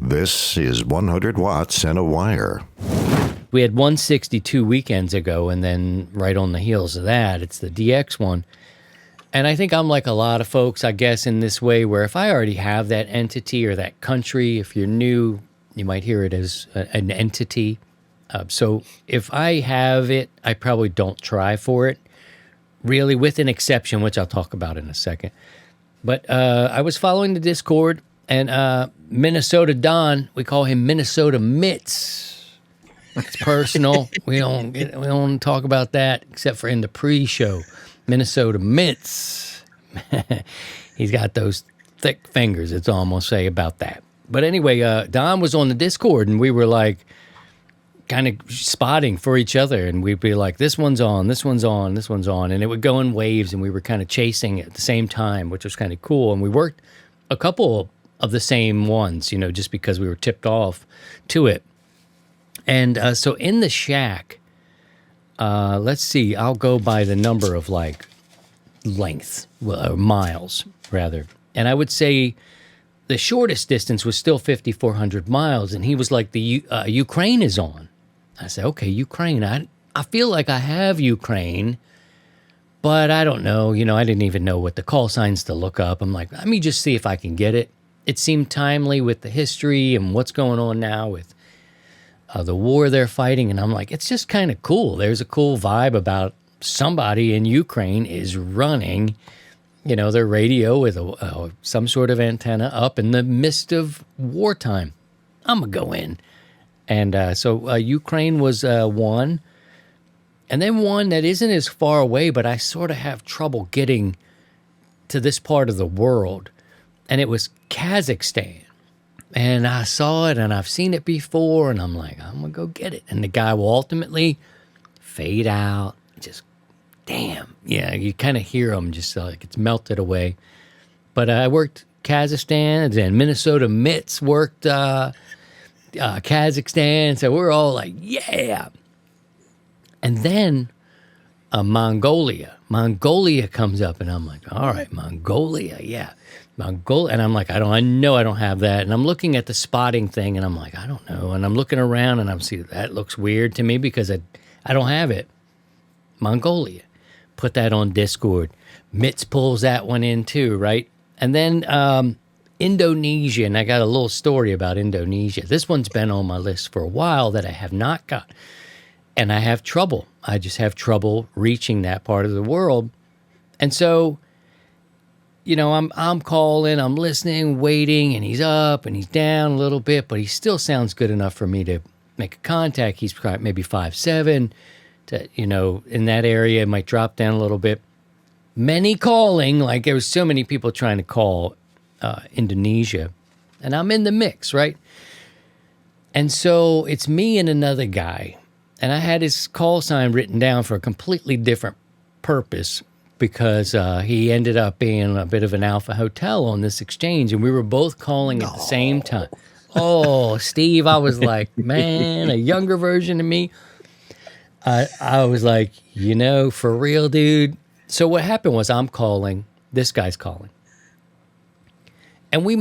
This is 100 watts and a wire. We had 162 weekends ago, and then right on the heels of that, it's the DX one. And I think I'm like a lot of folks, I guess, in this way, where if I already have that entity or that country, if you're new, you might hear it as an entity. So if I have it, I probably don't try for it, really, with an exception, which I'll talk about in a second. But I was following the Discord, and Minnesota Don, we call him Minnesota Mitts. It's personal. we don't talk about that except for in the pre-show. Minnesota Mitts. He's got those thick fingers. That's all I'm going to say about that. But anyway, Don was on the Discord, and we were like kind of spotting for each other. And we'd be like, this one's on, this one's on, this one's on. And it would go in waves, and we were kind of chasing at the same time, which was kind of cool. And we worked a couple of the same ones, just because we were tipped off to it. And so in the shack, let's see, I'll go by the number of length, miles rather. And I would say the shortest distance was still 5,400 miles. And he was like, the Ukraine is on. I said, okay, Ukraine. I feel like I have Ukraine, but I don't know. I didn't even know what the call signs to look up. I'm like, let me just see if I can get it. It seemed timely with the history and what's going on now with the war they're fighting. And I'm like, it's just kind of cool. There's a cool vibe about somebody in Ukraine is running, their radio with some sort of antenna up in the midst of wartime. I'm going to go in. And so Ukraine was one. And then one that isn't as far away, but I sort of have trouble getting to this part of the world. And it was Kazakhstan. And I saw it, and I've seen it before, and I'm like, I'm going to go get it. And the guy will ultimately fade out. Just, damn. Yeah, you kind of hear him just like it's melted away. But I worked Kazakhstan, and Minnesota Mitts worked Kazakhstan. So we're all like, yeah. And then Mongolia. Mongolia comes up, and I'm like, all right, Mongolia, yeah. And I'm like, I know I don't have that. And I'm looking at the spotting thing, and I'm like, I don't know. And I'm looking around, and I'm seeing that looks weird to me because I don't have it. Mongolia. Put that on Discord. Mitts pulls that one in too, right? And then Indonesia, and I got a little story about Indonesia. This one's been on my list for a while that I have not got. And I have trouble. I just have trouble reaching that part of the world. And so, I'm calling, I'm listening, waiting, and he's up and he's down a little bit, but he still sounds good enough for me to make a contact. He's maybe 5'7", to, in that area, it might drop down a little bit. Many calling, like there was so many people trying to call Indonesia, and I'm in the mix, right? And so it's me and another guy, and I had his call sign written down for a completely different purpose, because he ended up being a bit of an alpha hotel on this exchange, and we were both calling at the same time. Oh, Steve, I was like, man, a younger version of me. I was like, for real, dude. So what happened was I'm calling, this guy's calling. And we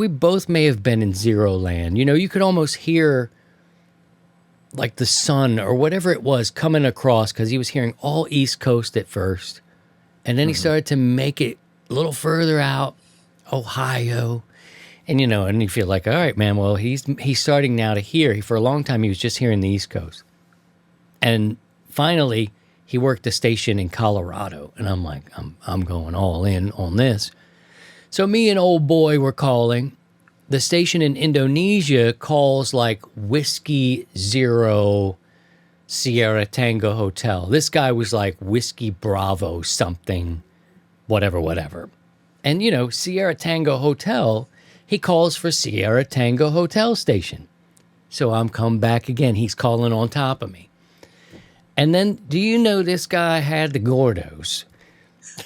both may have been in zero land. You could almost hear like the sun or whatever it was coming across, because he was hearing all East Coast at first. And then he started to make it a little further out, Ohio. And, and you feel like, all right, man, well, he's starting now to hear. For a long time, he was just hearing the East Coast. And finally, he worked a station in Colorado. And I'm like, I'm going all in on this. So me and old boy were calling. The station in Indonesia calls like Whiskey Zero Sierra Tango Hotel. This guy was like Whiskey Bravo something, whatever. And, Sierra Tango Hotel, he calls for Sierra Tango Hotel Station. So I'm come back again. He's calling on top of me. And then, do you know this guy had the gordos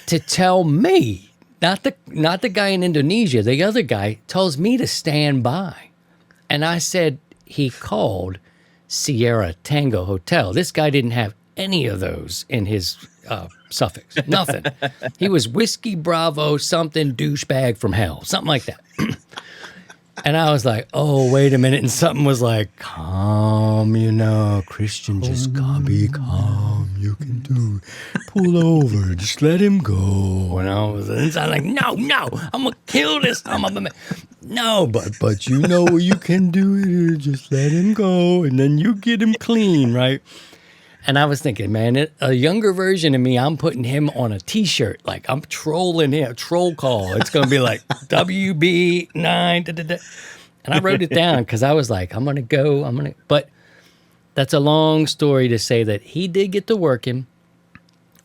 to tell me, not the guy in Indonesia, the other guy tells me to stand by. And I said, he called Sierra Tango Hotel. This guy didn't have any of those in his suffix. Nothing. He was Whiskey Bravo something douchebag from hell. Something like that. And I was like, oh, wait a minute. And something was like, calm, Christian, just be calm. You can do it. Pull over. Just let him go. And I was inside like, no, I'm going to kill this. No, but you can do it. Just let him go. And then you get him clean, right? And I was thinking, man, a younger version of me, I'm putting him on a T-shirt. Like, I'm trolling him, troll call. It's going to be like, WB9, da, da, da. And I wrote it down because I was like, but that's a long story to say that he did get to working.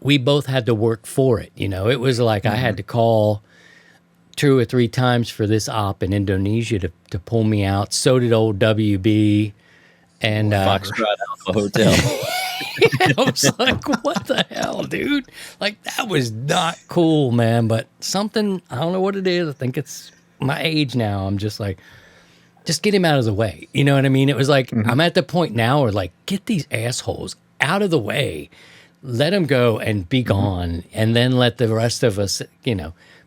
We both had to work for it. It was like I had to call 2 or 3 times for this op in Indonesia to pull me out. So did old WB. And Foxtrot Alpha Hotel. I was like, what the hell, dude? Like, that was not cool, man. But something, I don't know what it is. I think it's my age now. I'm just like, just get him out of the way. You know what I mean? It was like, I'm at the point now where, like, get these assholes out of the way. Let them go and be gone. And then let the rest of us,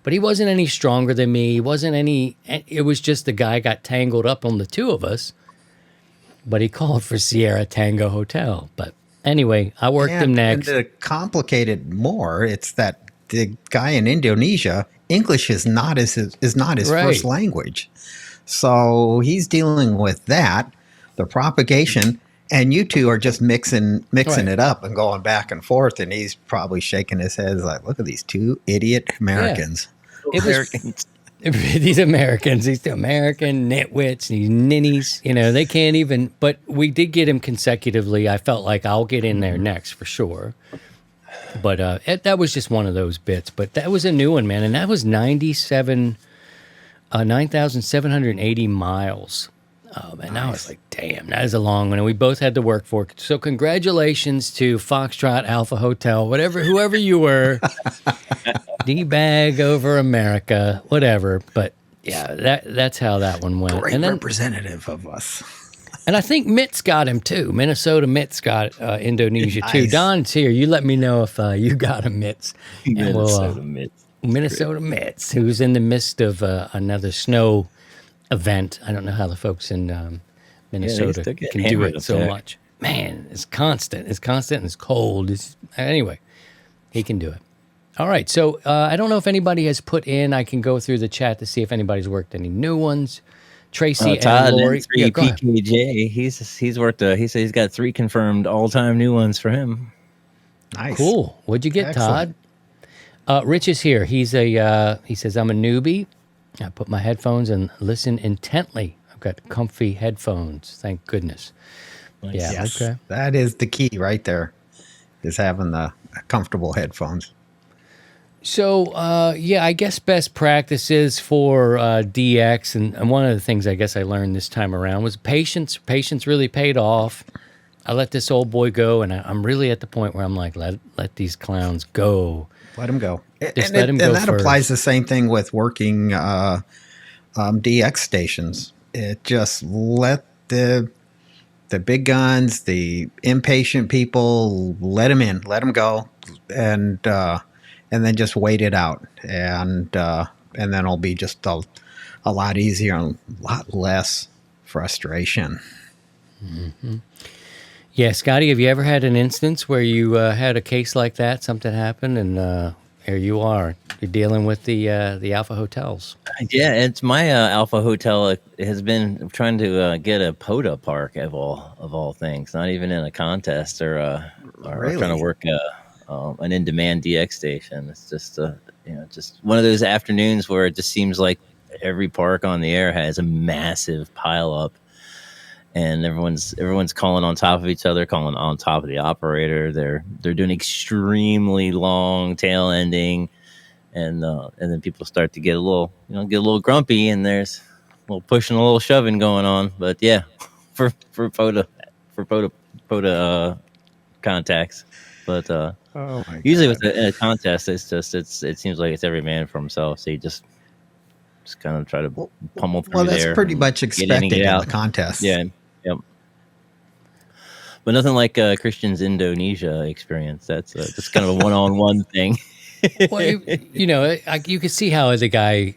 But he wasn't any stronger than me. It was just the guy got tangled up on the two of us. But he called for Sierra Tango Hotel. But anyway, I worked him next. And to complicate it more, it's that the guy in Indonesia, English is not his first language. So he's dealing with that, the propagation, and you two are just mixing it up and going back and forth. And he's probably shaking his head like, look at these 2 idiot Americans. Yeah. These Americans, these American nitwits, these ninnies, they can't even, but we did get him consecutively. I felt like I'll get in there next for sure. But that was just one of those bits. But that was a new one, man. And that was 9,780 miles. And I was like, damn, that is a long one. And we both had to work for it. So congratulations to Foxtrot Alpha Hotel, whoever you were. D-bag over America, whatever. But yeah, that's how that one went. Great and then, representative of us. And I think Mitt's got him too. Minnesota Mitt's got Indonesia too. Nice. Don's here. You let me know if you got a Mitts. Minnesota Mitts, who's in the midst of another snow event. I don't know how the folks in Minnesota can do it so much. Man, it's constant. It's constant and it's cold. Anyway, he can do it. All right. So I don't know if anybody has put in. I can go through the chat to see if anybody's worked any new ones. Tracy Todd and Lori. Yeah, PKJ. He's worked. He said he's got 3 confirmed all-time new ones for him. Nice. Cool. What'd you get, Excellent. Todd? Rich is here. He says, I'm a newbie. I put my headphones and listen intently. I've got comfy headphones. Thank goodness. Nice. Yeah. Yes, okay. that is the key right there, is having the comfortable headphones. So, I guess best practices for DX, and one of the things I guess I learned this time around was patience. Patience really paid off. I let this old boy go, and I'm really at the point where I'm like, let these clowns go. Let them go. Just let them go. And that first. applies the same thing with working DX stations. It just let the big guns, the impatient people, let them in, let them go, and then just wait it out, and then it'll be just a lot easier and a lot less frustration. Mm-hmm. Yeah, Scotty, have you ever had an instance where you had a case like that, something happened, and here you are, you're dealing with the Alpha Hotels? Yeah, it's my Alpha Hotel. It has been trying to get a POTA park of all things, not even in a contest or Really? trying to work an in-demand DX station. It's just just one of those afternoons where it just seems like every park on the air has a massive pile up, and everyone's calling on top of each other, calling on top of the operator. They're doing extremely long tail ending, and then people start to get a little grumpy, and there's a little pushing, a little shoving going on. But yeah, for POTA contacts, but. Usually with a contest, it seems like it's every man for himself. So you just kind of try to pummel through there. Well, that's pretty much expected in the contest. Yeah, yep. But nothing like Christian's Indonesia experience. That's kind of a one-on-one thing. Well, you can see how the guy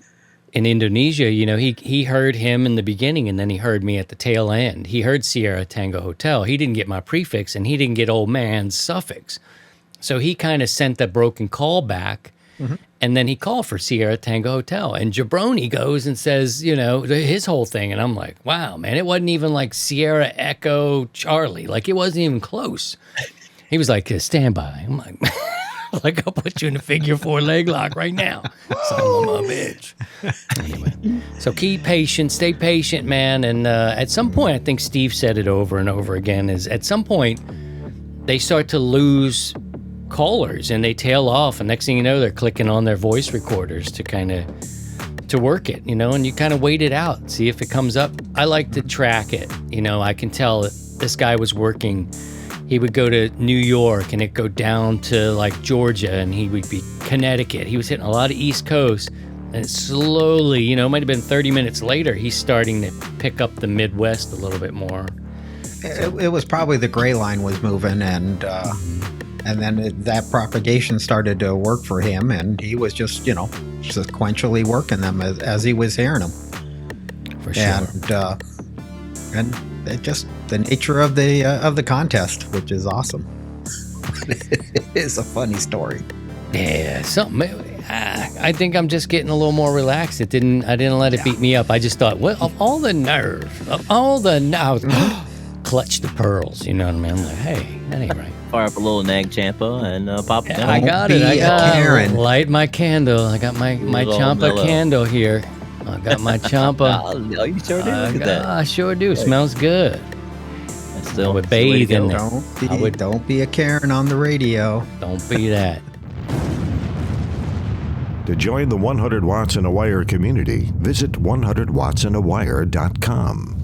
in Indonesia, you know, he heard him in the beginning, and then he heard me at the tail end. He heard Sierra Tango Hotel. He didn't get my prefix, and he didn't get old man's suffix. So he kind of sent the broken call back, and then he called for Sierra Tango Hotel. And Jabroni goes and says, you know, his whole thing. And I'm like, wow, man, it wasn't even like Sierra Echo Charlie. Like, it wasn't even close. He was like, stand by. I'm like, like, I'll put you in a figure 4 leg lock right now. Son of a bitch. Anyway, so keep patient, stay patient, man. And at some point, I think Steve said it over and over again, is at some point, they start to lose callers and they tail off. And next thing you know, they're clicking on their voice recorders to kind of to work it, you know, and you kind of wait it out, see if it comes up. I like to track it. You know, I can tell this guy was working. He would go to New York and it'd go down to like Georgia, and he would be Connecticut. He was hitting a lot of East Coast, and slowly, you know, it might have been 30 minutes later, he's starting to pick up the Midwest a little bit more. It was probably the gray line was moving, and then that propagation started to work for him, and he was just, you know, sequentially working them as he was hearing them. For sure. And it just the nature of the contest, which is awesome. It's a funny story. Yeah, something. I think I'm just getting a little more relaxed. I didn't let it beat me up. I just thought, well, of all the nerve, I was clutch the pearls. You know what I mean? I'm like, hey, that ain't right. Fire up a little Nag Champa and pop it down. I got it. be I a got Karen. Light my candle. I got my Little Champa mellow. candle here. I got my Champa. Oh, you sure do. Look at that. I sure do. Smells good. That's still, I would that's the way to bathe in go. there. Don't be a Karen on the radio. Don't be that. To join the 100 Watts in a Wire community, visit 100wattsinawire.com.